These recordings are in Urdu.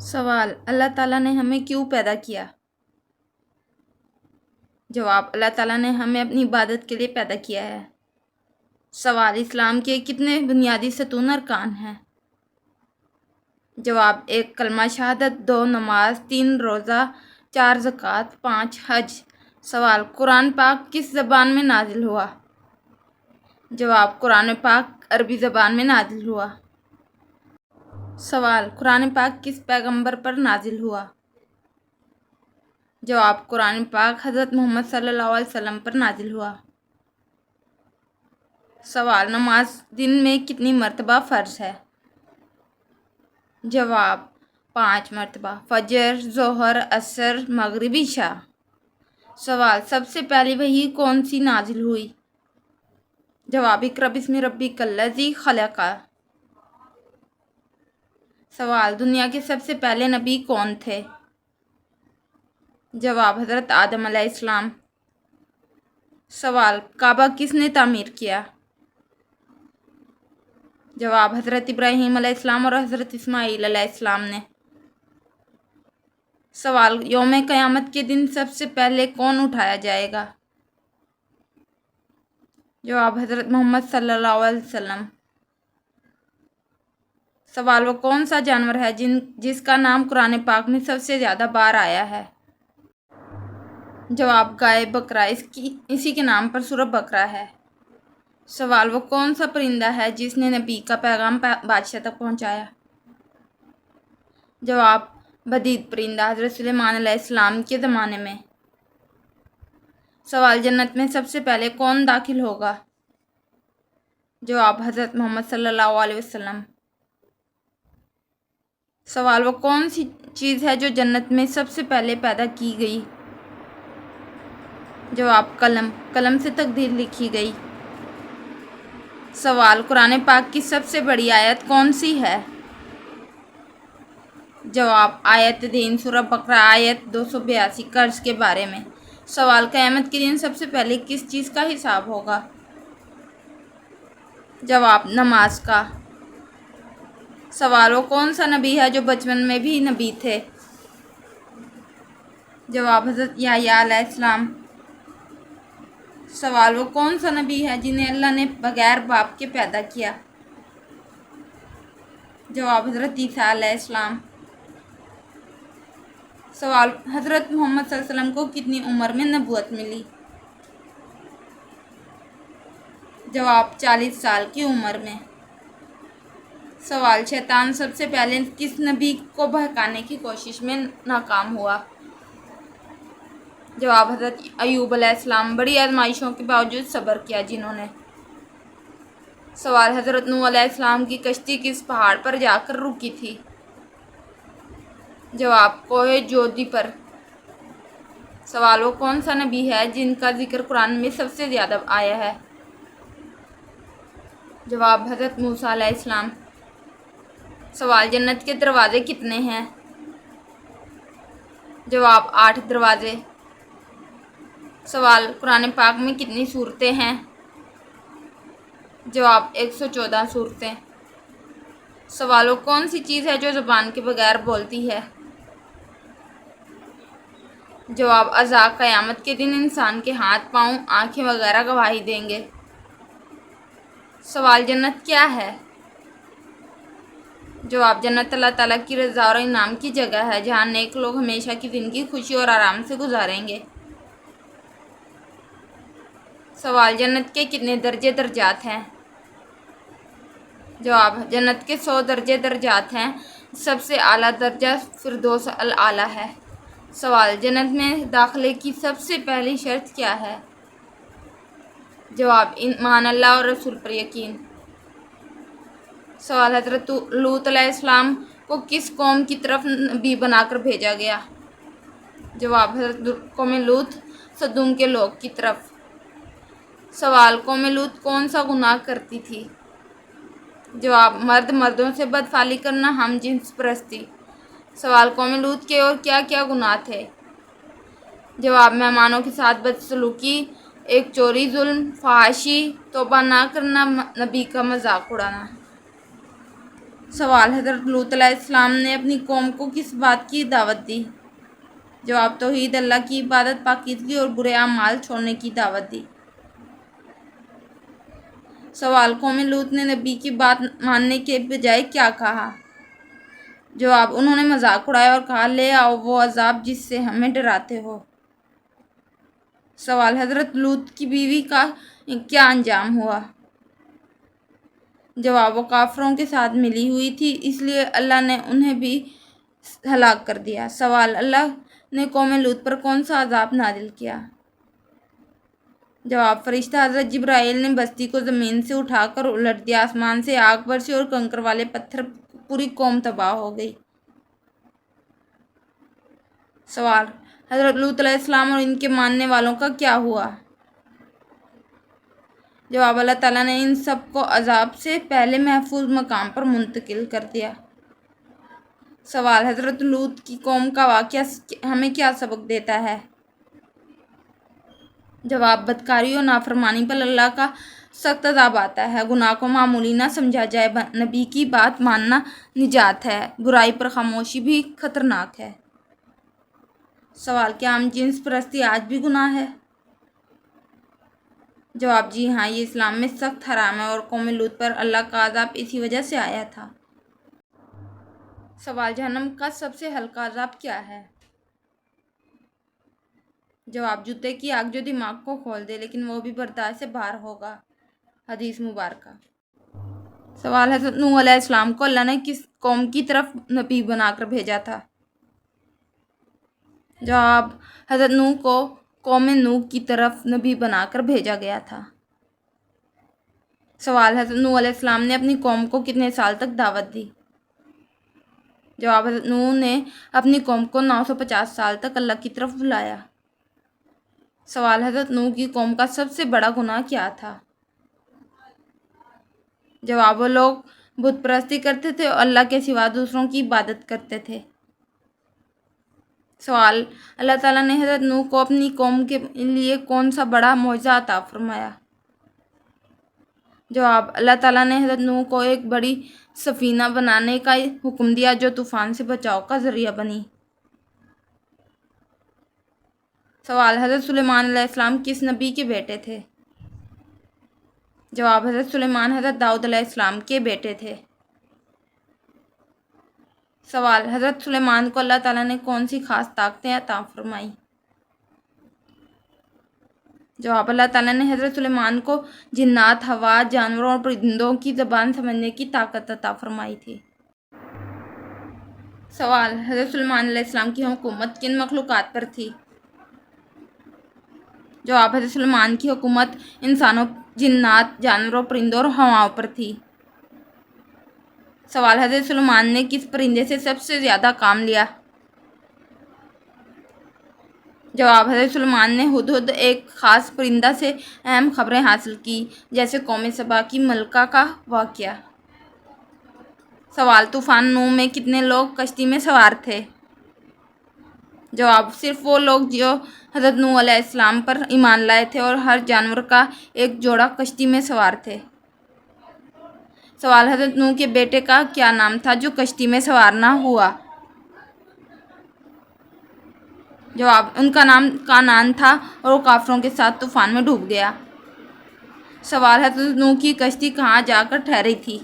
سوال: اللہ تعالیٰ نے ہمیں کیوں پیدا کیا؟ جواب: اللہ تعالیٰ نے ہمیں اپنی عبادت کے لیے پیدا کیا ہے۔ سوال: اسلام کے کتنے بنیادی ستون ارکان ہیں؟ جواب: 1 کلمہ شہادت، 2 نماز، 3 روزہ، 4 زکوٰۃ، 5 حج۔ سوال: قرآن پاک کس زبان میں نازل ہوا؟ جواب: قرآن پاک عربی زبان میں نازل ہوا۔ سوال: قرآن پاک کس پیغمبر پر نازل ہوا؟ جواب: قرآن پاک حضرت محمد صلی اللہ علیہ وسلم پر نازل ہوا۔ سوال: نماز دن میں کتنی مرتبہ فرض ہے؟ جواب: 5 مرتبہ، فجر، ظہر، عصر، مغرب، عشاء۔ سوال: سب سے پہلی وحی کون سی نازل ہوئی؟ جواب: اقرأ بسم ربک الذی خلق۔ سوال: دنیا کے سب سے پہلے نبی کون تھے؟ جواب: حضرت آدم علیہ السلام۔ سوال: کعبہ کس نے تعمیر کیا؟ جواب: حضرت ابراہیم علیہ السلام اور حضرت اسماعیل علیہ السلام نے۔ سوال: یوم قیامت کے دن سب سے پہلے کون اٹھایا جائے گا؟ جواب: حضرت محمد صلی اللہ علیہ وسلم۔ سوال: وہ کون سا جانور ہے جس کا نام قرآن پاک میں سب سے زیادہ بار آیا ہے؟ جواب: گائے، بکرا، اسی کے نام پر سورہ بقرہ ہے۔ سوال: وہ کون سا پرندہ ہے جس نے نبی کا پیغام بادشاہ تک پہنچایا؟ جواب: بدید پرندہ، حضرت سلیمان علیہ السلام کے زمانے میں۔ سوال: جنت میں سب سے پہلے کون داخل ہوگا؟ جواب: حضرت محمد صلی اللہ علیہ وسلم۔ سوال: وہ کون سی چیز ہے جو جنت میں سب سے پہلے پیدا کی گئی؟ جواب: قلم، قلم سے تقدیر لکھی گئی۔ سوال: قرآن پاک کی سب سے بڑی آیت کون سی ہے؟ جواب: آیت دین، سورہ بقرہ، آیت 282، قرض کے بارے میں۔ سوال: قیامت کے دن سب سے پہلے کس چیز کا حساب ہوگا؟ جواب: نماز کا۔ سوال: وہ کون سا نبی ہے جو بچپن میں بھی نبی تھے؟ جواب: حضرت یحییٰ علیہ السلام۔ سوال: وہ کون سا نبی ہے جنہیں اللہ نے بغیر باپ کے پیدا کیا؟ جواب: حضرت عیسیٰ علیہ السلام۔ سوال: حضرت محمد صلی اللہ علیہ وسلم کو کتنی عمر میں نبوت ملی؟ جواب: 40 سال کی عمر میں۔ سوال: شیطان سب سے پہلے کس نبی کو بہکانے کی کوشش میں ناکام ہوا؟ جواب: حضرت ایوب علیہ السلام۔ بڑی آزمائشوں کے باوجود صبر کیا جنہوں نے۔ سوال: حضرت نوح علیہ السلام کی کشتی کس پہاڑ پر جا کر رکی تھی؟ جواب: کوہ جودی پر۔ سوال: وہ کون سا نبی ہے جن کا ذکر قرآن میں سب سے زیادہ آیا ہے؟ جواب: حضرت موسیٰ علیہ السلام۔ سوال: جنت کے دروازے کتنے ہیں؟ جواب: 8 دروازے۔ سوال: قرآن پاک میں کتنی سورتیں ہیں؟ جواب: 114 سورتیں۔ سوال: وہ کون سی چیز ہے جو زبان کے بغیر بولتی ہے؟ جواب: اعضاء۔ قیامت کے دن انسان کے ہاتھ، پاؤں، آنکھیں وغیرہ گواہی دیں گے۔ سوال: جنت کیا ہے؟ جواب: جنت اللہ تعالیٰ کی رضا اور انعام کی جگہ ہے جہاں نیک لوگ ہمیشہ کی زندگی خوشی اور آرام سے گزاریں گے۔ سوال: جنت کے کتنے درجے درجات ہیں؟ جواب: جنت کے 100 درجے درجات ہیں۔ سب سے اعلیٰ درجہ فردوس الاعلیٰ ہے۔ سوال: جنت میں داخلے کی سب سے پہلی شرط کیا ہے؟ جواب: ایمان اللہ اور رسول پر یقین۔ سوال: حضرت لوط علیہ السلام کو کس قوم کی طرف نبی بنا کر بھیجا گیا؟ جواب: حضرت قوم لوط سدوم کے لوگ کی طرف۔ سوال: قوم لوط کون سا گناہ کرتی تھی؟ جواب: مرد مردوں سے بدفعلی کرنا، ہم جنس پرستی۔ سوال: قوم لوط کے اور کیا کیا گناہ تھے؟ جواب: مہمانوں کے ساتھ بدسلوکی، ایک چوری، ظلم، فحاشی، توبہ نہ کرنا، نبی کا مذاق اڑانا۔ سوال: حضرت لوط علیہ السلام نے اپنی قوم کو کس بات کی دعوت دی؟ جواب: توحید اللہ کی عبادت، پاکیزگی اور برے اعمال چھوڑنے کی دعوت دی۔ سوال: قوم لوط نے نبی کی بات ماننے کے بجائے کیا کہا؟ جواب: انہوں نے مذاق اڑایا اور کہا، لے آؤ وہ عذاب جس سے ہمیں ڈراتے ہو۔ سوال: حضرت لوط کی بیوی کا کیا انجام ہوا؟ جواب: وہ کافروں کے ساتھ ملی ہوئی تھی، اس لیے اللہ نے انہیں بھی ہلاک کر دیا۔ سوال: اللہ نے قوم لوط پر کون سا عذاب نازل کیا؟ جواب: فرشتہ حضرت جبرائیل نے بستی کو زمین سے اٹھا کر الٹ دیا، آسمان سے آگ برسی اور کنکر والے پتھر، پوری قوم تباہ ہو گئی۔ سوال: حضرت لوط علیہ السلام اور ان کے ماننے والوں کا کیا ہوا؟ جواب: اللہ تعالیٰ نے ان سب کو عذاب سے پہلے محفوظ مقام پر منتقل کر دیا۔ سوال: حضرت لوط کی قوم کا واقعہ ہمیں کیا سبق دیتا ہے؟ جواب: بدکاری اور نافرمانی پر اللہ کا سخت عذاب آتا ہے۔ گناہ کو معمولی نہ سمجھا جائے، نبی کی بات ماننا نجات ہے، برائی پر خاموشی بھی خطرناک ہے۔ سوال: کیا ہم جنس پرستی آج بھی گناہ ہے؟ جواب: جی ہاں، یہ اسلام میں سخت حرام ہے اور قوم لوط پر اللہ کا عذاب اسی وجہ سے آیا تھا۔ سوال: جہنم کا سب سے ہلکا عذاب کیا ہے؟ جواب: جوتے کی آگ جو دماغ کو کھول دے، لیکن وہ بھی برداشت سے باہر ہوگا۔ حدیث مبارکہ۔ سوال: حضرت نوح علیہ السلام کو اللہ نے کس قوم کی طرف نبی بنا کر بھیجا تھا؟ جواب: حضرت نوح کو قوم نوح کی طرف نبی بنا کر بھیجا گیا تھا۔ سوال: حضرت نوح علیہ السلام نے اپنی قوم کو کتنے سال تک دعوت دی؟ جواب: حضرت نوح نے اپنی قوم کو 950 سال تک اللہ کی طرف بلایا۔ سوال: حضرت نوح کی قوم کا سب سے بڑا گناہ کیا تھا؟ جواب: وہ لوگ بت پرستی کرتے تھے اور اللہ کے سوا دوسروں کی عبادت کرتے تھے۔ سوال: اللہ تعالیٰ نے حضرت نوح کو اپنی قوم کے لیے کون سا بڑا معجزہ عطا فرمایا؟ جواب: اللہ تعالیٰ نے حضرت نوح کو ایک بڑی سفینہ بنانے کا حکم دیا جو طوفان سے بچاؤ کا ذریعہ بنی۔ سوال: حضرت سلیمان علیہ السلام کس نبی کے بیٹے تھے؟ جواب: حضرت سلیمان حضرت داؤد علیہ السلام کے بیٹے تھے۔ سوال: حضرت سلیمان کو اللہ تعالیٰ نے کون سی خاص طاقتیں عطا فرمائیں؟ جواب: اللہ تعالیٰ نے حضرت سلیمان کو جنات، ہوا، جانوروں اور پرندوں کی زبان سمجھنے کی طاقت عطا فرمائی تھی۔ سوال: حضرت سلیمان علیہ السلام کی حکومت کن مخلوقات پر تھی؟ جواب: حضرت سلیمان کی حکومت انسانوں، جنات، جانوروں، پرندوں اور ہواؤں پر تھی۔ سوال: حضرت سلیمان نے کس پرندے سے سب سے زیادہ کام لیا؟ جواب: حضرت سلیمان نے ہدہد ایک خاص پرندہ سے اہم خبریں حاصل کی، جیسے قوم سبا کی ملکہ کا واقعہ۔ سوال: طوفان نوح میں کتنے لوگ کشتی میں سوار تھے؟ جواب: صرف وہ لوگ جو حضرت نوح علیہ السلام پر ایمان لائے تھے اور ہر جانور کا ایک جوڑا کشتی میں سوار تھے۔ سوال: حضرت نوح کے بیٹے کا کیا نام تھا جو کشتی میں سوار نہ ہوا؟ جواب: ان کا نام کانعان تھا اور وہ کافروں کے ساتھ طوفان میں ڈوب گیا۔ سوال: حضرت نوح کی کشتی کہاں جا کر ٹھہری تھی؟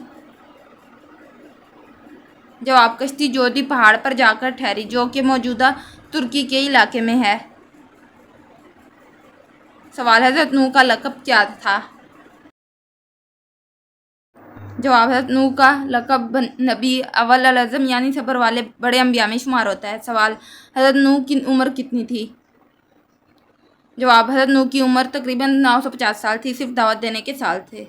جواب: کشتی جودی پہاڑ پر جا کر ٹھہری، جو کہ موجودہ ترکی کے علاقے میں ہے۔ سوال: حضرت نوح کا لقب کیا تھا؟ جواب: حضرت نوح کا لقب نبی اول العزم یعنی صبر والے بڑے انبیاء میں شمار ہوتا ہے۔ سوال: حضرت نوح کی عمر کتنی تھی؟ جواب: حضرت نوح کی عمر تقریباً 950 سال تھی، صرف دعوت دینے کے سال تھے۔